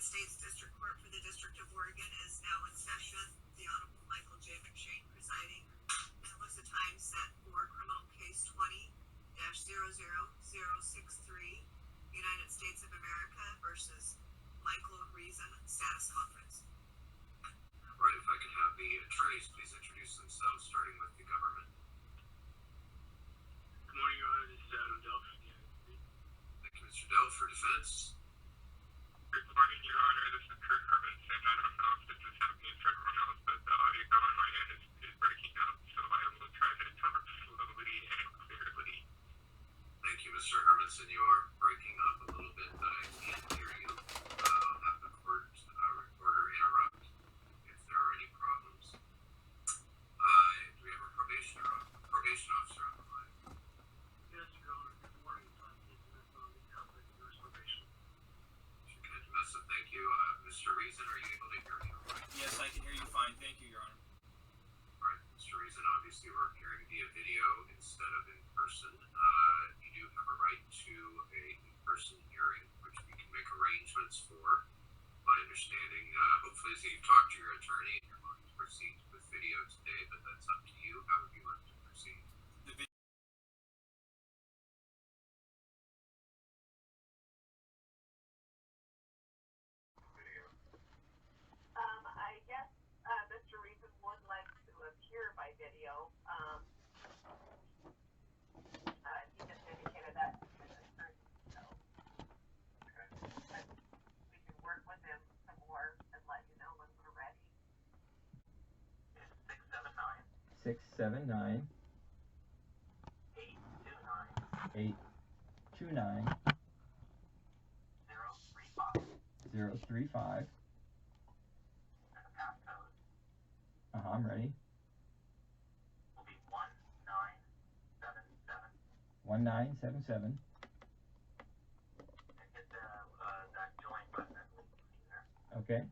States District Court for the District of Oregon is now in session. The Honorable Michael J. McShane presiding. Now is the time set for criminal case 20-00063, United States of America versus Michael Reason, status conference. Right, if I could have the attorneys please introduce themselves, starting with the government. Good morning, Your Honor. This is DELPH. Thank you, Mr. DELPH, for defense. Good morning, Your Honor. This is HERMANSEN. I don't know if this is happening for everyone else, but the audio on my end is breaking up, so I will try to talk slowly and clearly. Thank you, Mr. Hermansen. You are breaking up a little bit, but I can't hear you. I'll have the court recorder interrupt if there are any problems. Do we have a probation officer on the line? Yes, Your Honor. Good morning. I'm CANTAMESSA on behalf of U.S. Probation. Mr. CANTAMESSA, thank you. Mr. Reason, are you able to hear me all right? Yes, I can hear you fine. Thank you, Your Honor. All right, Mr. Reason, obviously we're hearing via video instead of in person. You do have a right to a in-person hearing, which we can make arrangements for. My understanding, hopefully, is that you've talked to your attorney and you're going to proceed with video today, but that's up to you. How would you like to proceed? I guess Mr. Reason would like to appear by video. He just indicated that to his attorney, so we can work with him some more and let you know when we're ready. It's 679 679 829 829 035 035. and the passcode I'm ready. will be 1977. 1977. And hit that join button, I believe you see there. Okay.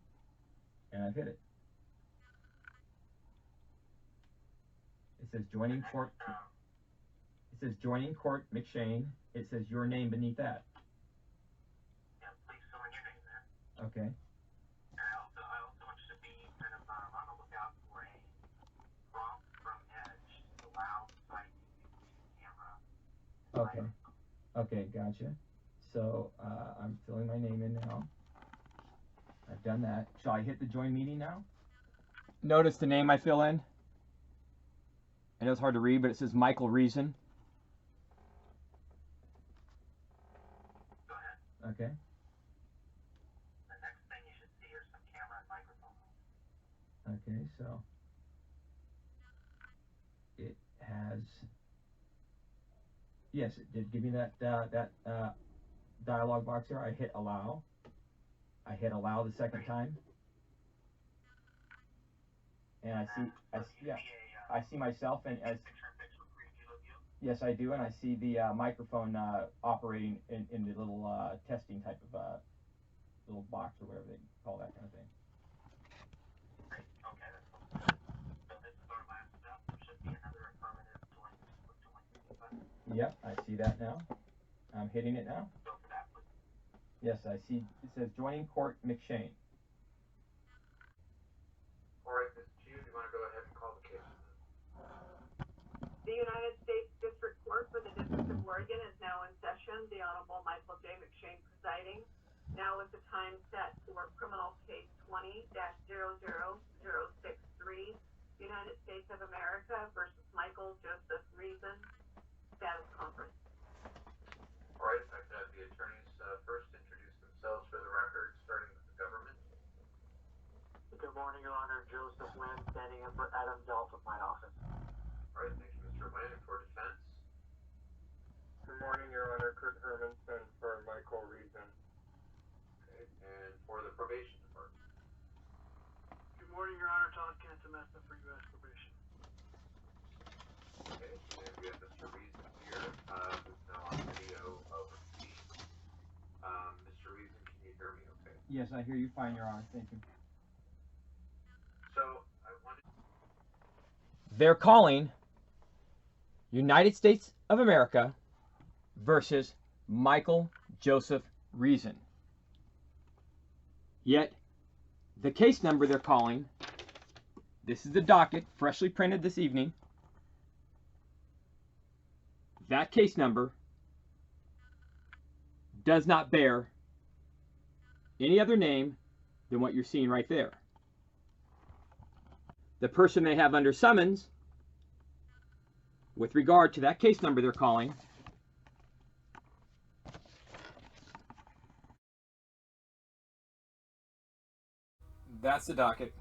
And I've hit it. It says joining Next, court. It says joining court McShane. It says your name beneath that. yeah, please fill in your name there. Okay. And I also want you to be kind of on the lookout for a prompt from Edge to allow site camera. Okay. Okay, gotcha. So I'm filling my name in now. I've done that. Shall I hit the join meeting now? Notice the name I fill in. I know it's hard to read, but it says Michael Reason. Go ahead. Okay. The next thing you should see are some camera and microphone. Okay, so it has, yes, it did give me that dialog box there. I hit allow. I hit allow the second time, and I see myself, and as yes, I do, and I see the microphone operating in the little testing type of little box or whatever they call that kind of thing. Great. Okay, that's cool. So this is our last step. There should be another affirmative join button. Yep, I see that now. I'm hitting it now. Go for that, please. Yes, I see. It says joining court McShane. All right, Ms. Chu, do you want to go ahead and call the case? The United States District Court for the District of Oregon is now in session. The Honorable Michael J. McShane presiding. Now is the time set for criminal case 20-00063, United States of America versus Michael Joseph Reason, status conference. All right, if I could have the attorneys first introduce themselves for the record, starting with the government. Good morning, Your Honor. Joseph Lynn, standing in for Adam DELPH of my office. All right, thank you, Mr. Lynn, for defense. Good morning, Your Honor. Kurt Hermansen for Michael Reason. Okay, and for the probation department. Good morning, Your Honor. Todd CANTAMESSA for U.S. Probation. Okay, and we have Mr. Reason here, who's now on video overseas. Mr. Reason, can you hear me okay? Yes, I hear you fine, Your Honor. Thank you. So, I wanted... They're calling United States of America versus Michael Joseph Reason. Yet, the case number they're calling, this is the docket, freshly printed this evening. That case number does not bear any other name than what you're seeing right there. The person they have under summons, with regard to that case number they're calling, that's the docket.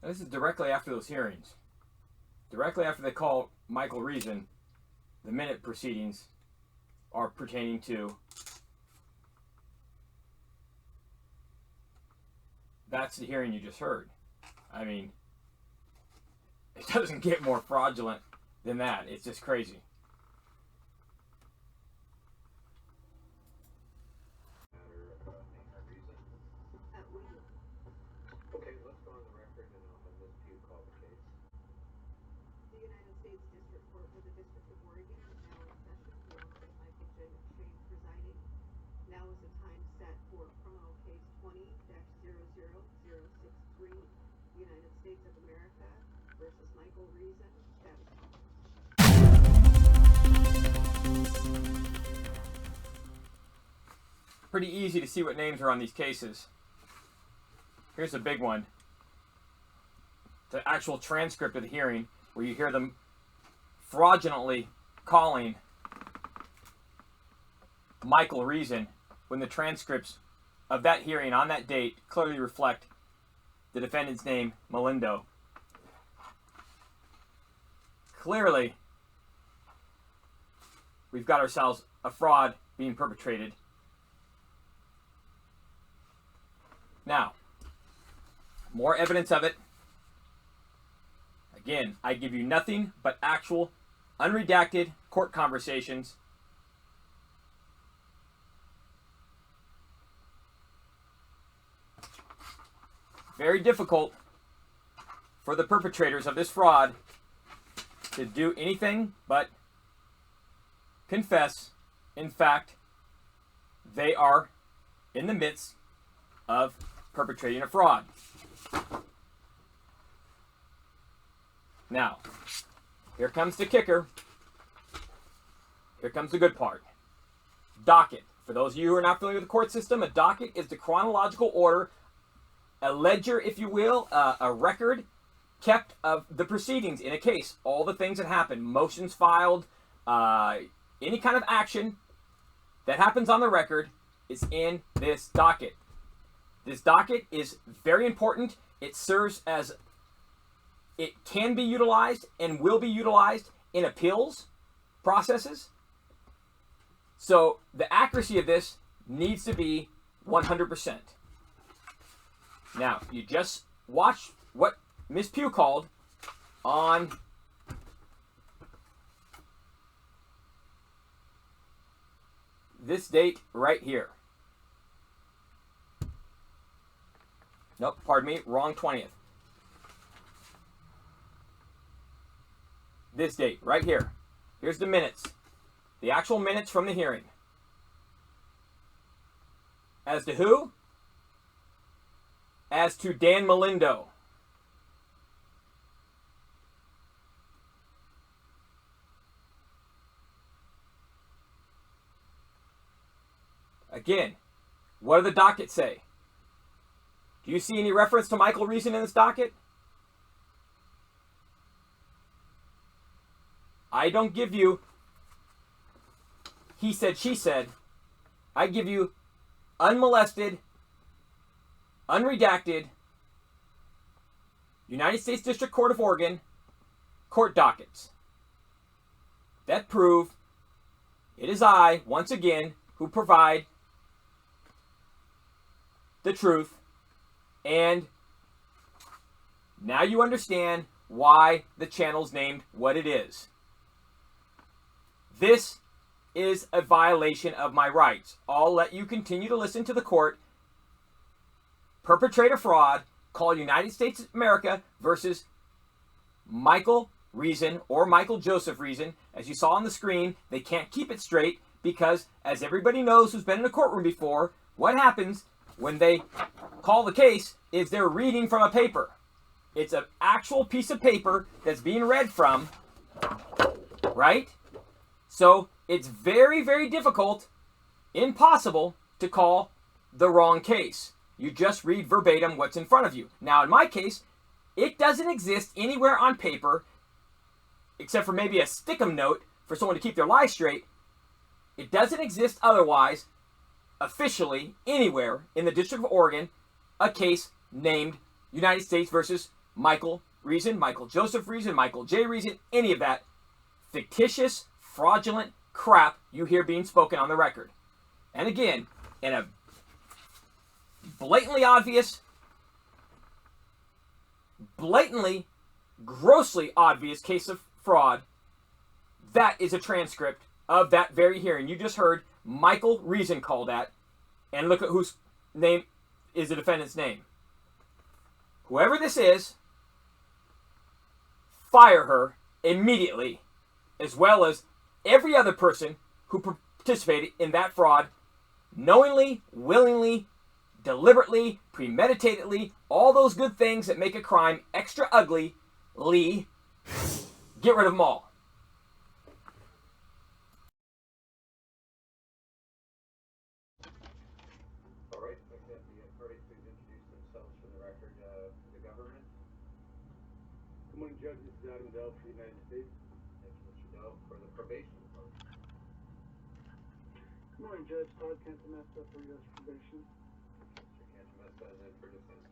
Now, this is directly after those hearings. Directly after they call Michael Reason, the minute proceedings are pertaining to. That's the hearing you just heard. I mean, it doesn't get more fraudulent than that. It's just crazy. Okay, let's go on the record and I'll have Ms. Pugh call the case. The United States District Court for the District of Oregon is now in session. The Honorable Michael J. McShane presiding. Now is the time set for criminal case 20-00063, United States of America versus Michael Reason, status. Pretty easy to see what names are on these cases. Here's a big one. The actual transcript of the hearing where you hear them fraudulently calling Michael Reason when the transcripts of that hearing on that date clearly reflect the defendant's name, Melindo. Clearly, we've got ourselves a fraud being perpetrated. Now, more evidence of it. Again, I give you nothing but actual, unredacted court conversations. Very difficult for the perpetrators of this fraud to do anything but confess. In fact, they are in the midst of perpetrating a fraud. Now, here comes the kicker. Here comes the good part. Docket. For those of you who are not familiar with the court system, a docket is the chronological order, a ledger, if you will, a record kept of the proceedings in a case. All the things that happen, motions filed, any kind of action that happens on the record is in this docket. This docket is very important. It serves as, it can be utilized and will be utilized in appeals processes. So the accuracy of this needs to be 100%. Now, you just watch what Ms. Pugh called on this date right here. Nope, pardon me, wrong 20th. This date, right here. Here's the minutes. The actual minutes from the hearing. As to who? As to Dan Melindo. Again, what do the dockets say? Do you see any reference to Michael Reason in this docket? I don't give you he said, she said. I give you unmolested, unredacted, United States District Court of Oregon court dockets that prove it is I, once again, who provide the truth. And now you understand why the channel's named what it is. This is a violation of my rights. I'll let you continue to listen to the court perpetrate a fraud, call United States of America versus Michael Reason or Michael Joseph Reason. As you saw on the screen, they can't keep it straight because, as everybody knows who's been in a courtroom before, what happens when they call the case is they're reading from a paper. It's an actual piece of paper that's being read from, right? So it's very, very difficult, impossible, to call the wrong case. You just read verbatim what's in front of you. Now, in my case, it doesn't exist anywhere on paper, except for maybe a stick-em note for someone to keep their lie straight. It doesn't exist otherwise, officially, anywhere in the District of Oregon, a case named United States versus Michael Reason, Michael Joseph Reason, Michael J. Reason, any of that fictitious, fraudulent crap you hear being spoken on the record. And again, in a blatantly obvious, blatantly, grossly obvious case of fraud, that is a transcript of that very hearing. You just heard Michael Reason call that, and look at whose name is the defendant's name. Whoever this is, fire her immediately, as well as every other person who participated in that fraud, knowingly, willingly, deliberately, premeditatedly, all those good things that make a crime extra ugly. Lee, get rid of them all. All right, I have the parties please introduce themselves for the record to the government. Good morning, Judge. This is Adam DELPH for the United States. Thank you, Mr. Dell, for the probation vote. Good morning, Judge. Todd CANTAMESSA for U.S. probation. Mr. CANTAMESSA, and then for defense.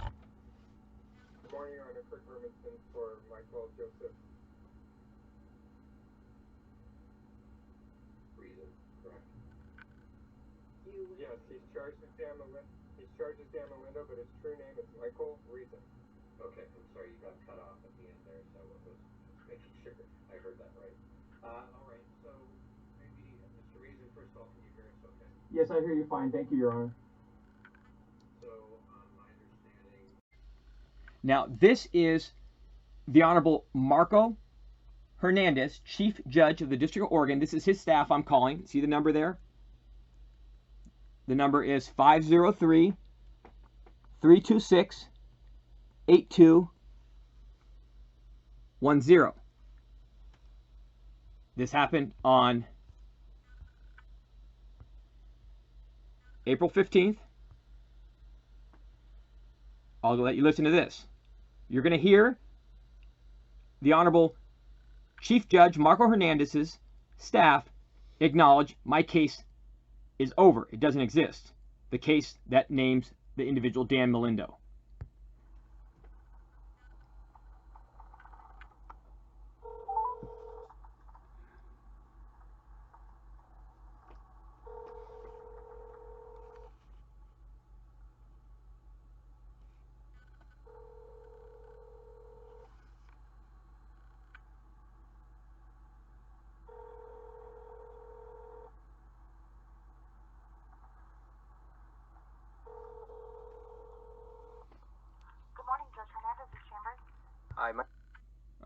Good morning, Your Honor. Kurt Hermansen for Michael Joseph. Reason, correct? Yes, he's charged as Dan Melindo, but his true name is Michael Reason. Okay, I'm sorry you got cut off at the end there, so I was just making sure I heard that right. All right, so maybe Mr. Reason, first of all, can you hear us okay? Yes, I hear you fine. Thank you, Your Honor. So, my understanding... Now, this is the Honorable Marco Hernandez, Chief Judge of the District of Oregon. This is his staff I'm calling. See the number there? The number is 503-326-8210. This happened on April 15th. I'll let you listen to this. You're going to hear the Honorable Chief Judge Marco Hernandez's staff acknowledge my case is over. It doesn't exist. The case that names the individual Dan Melindo.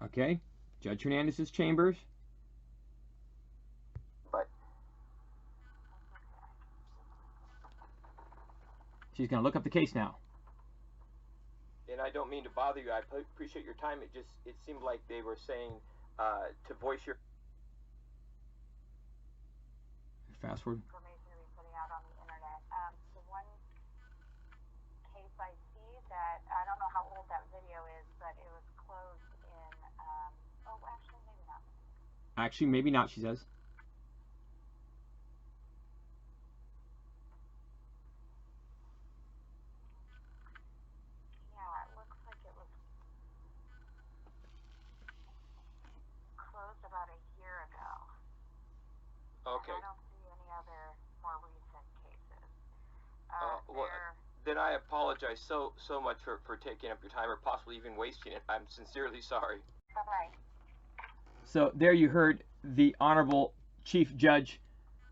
Okay, Judge Hernandez's chambers. But She's going to look up the case now. And I don't mean to bother you. I appreciate your time. It seemed like they were saying to voice your Fast forward. Information to be putting out on the internet. The one case I see that, I don't know how old that video is, but it was closed in, actually maybe not. Actually, maybe not, she says. Yeah, it looks like it was closed about a year ago. Okay. And I don't see any other more recent cases. Well, then I apologize so much for taking up your time or possibly even wasting it. I'm sincerely sorry. Bye-bye. So there you heard the Honorable Chief Judge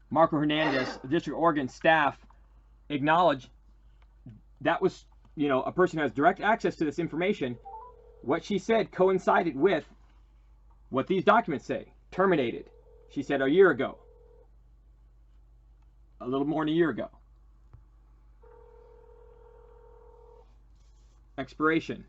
Marco Hernandez, District of Oregon staff, acknowledge that was, a person who has direct access to this information. What she said coincided with what these documents say. Terminated. She said a year ago. A little more than a year ago. Expiration.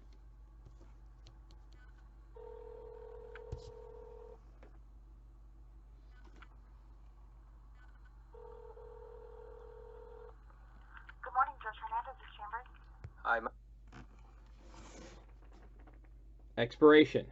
Good morning, Judge Hernandez's chambers. I'm Expiration.